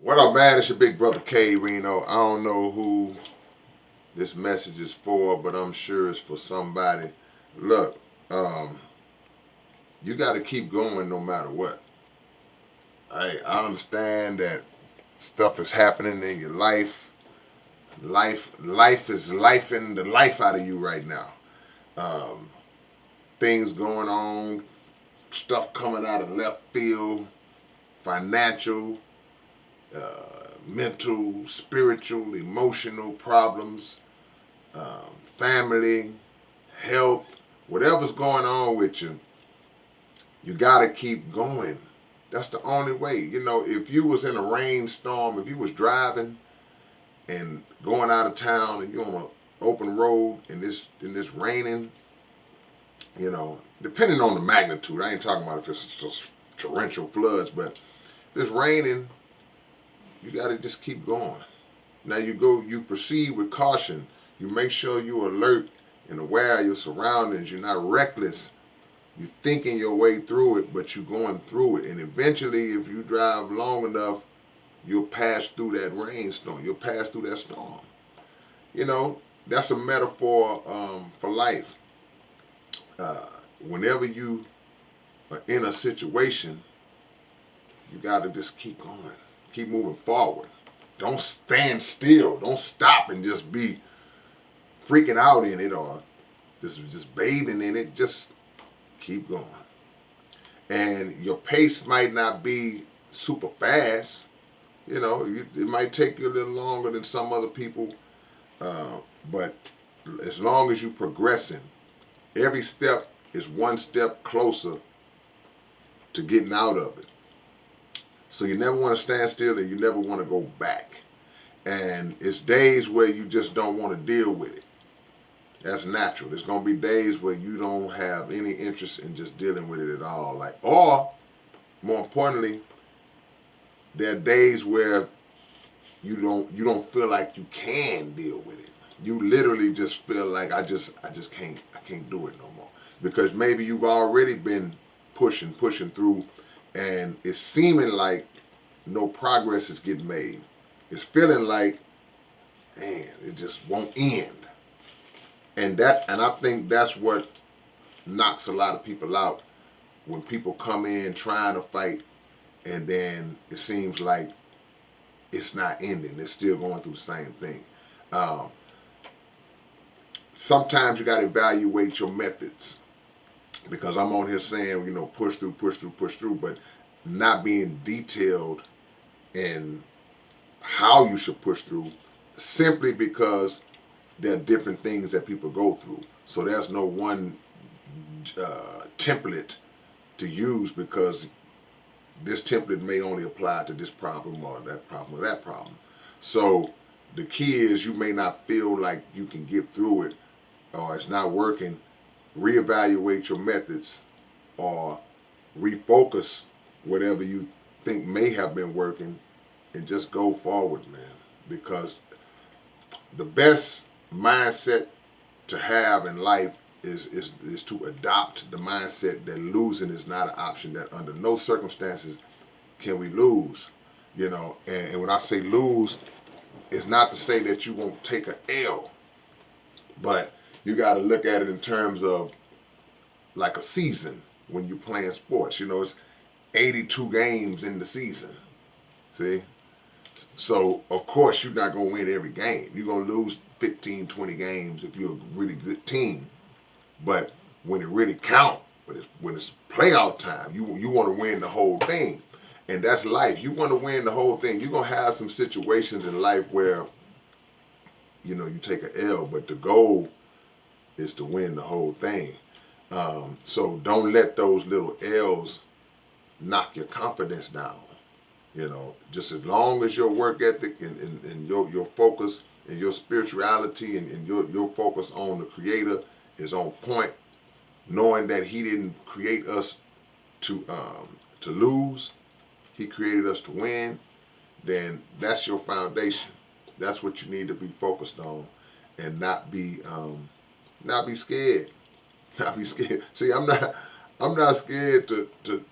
What up, man? It's your big brother K-Rino. I don't know who this message is for, but I'm sure it's for somebody. Look, um, you got to keep going no matter what. I understand that stuff is happening in your life. Life is lifing the life out of you right now. Um, Things going on, stuff coming out of left field, financial, mental, spiritual, emotional problems, family, health, whatever's going on with you, you got to keep going. That's the only way. You know, if you was in a rainstorm, if you was driving and going out of town and you're on an open road and this raining, you know, depending on the magnitude, I ain't talking about if it's just torrential floods, but if it's raining, you got to just keep going. Now you proceed with caution. You make sure you're alert and aware of your surroundings. You're not reckless. You're thinking your way through it, but you're going through it. And eventually, if you drive long enough, you'll pass through that rainstorm. You'll pass through that storm. You know, that's a metaphor for life. Uh, Whenever you are in a situation, you got to just keep going, keep moving forward. Don't stand still. Don't stop and just be freaking out in it or just bathing in it. Just keep going. And your pace might not be super fast. You know, it might take you a little longer than some other people, uh, but as long as you're progressing, every step is one step closer to getting out of it. So you never want to stand still and you never want to go back. And it's days where you just don't want to deal with it. That's natural. There's gonna be days where you don't have any interest in just dealing with it at all. Like, or more importantly, there are days where you don't feel like you can deal with it. You literally just feel like I can't do it no more. Because maybe you've already been pushing through and it's seeming like no progress is getting made. It's feeling like, man, it just won't end. And I think that's what knocks a lot of people out when people come in trying to fight and then it seems like it's not ending. They're still going through the same thing. Um, Sometimes you got to evaluate your methods because I'm on here saying, you know, push through, push through, push through, but not being detailed in how you should push through simply because there are different things that people go through. So there's no one template to use because this template may only apply to this problem or that problem or that problem. So the key is you may not feel like you can get through it or it's not working. Reevaluate your methods or refocus whatever you think may have been working and just go forward, man. Because the best mindset to have in life is to adopt the mindset that losing is not an option, that under no circumstances can we lose. You know, and when I say lose, it's not to say that you won't take an L, but you got to look at it in terms of like a season when you're playing sports. You know, it's 82 games in the season. See? So, of course, you're not going to win every game. You're going to lose 15, 20 games if you're a really good team. But when it really counts, when it's playoff time, you want to win the whole thing. And that's life. You want to win the whole thing. You're going to have some situations in life where, you know, you take an L, but the goal is to win the whole thing. So don't let those little L's knock your confidence down. You know, just as long as your work ethic and your focus and your spirituality and your focus on the Creator is on point, knowing that He didn't create us to lose, He created us to win, then that's your foundation. That's what you need to be focused on, and not be scared. Not be scared. See, I'm not scared to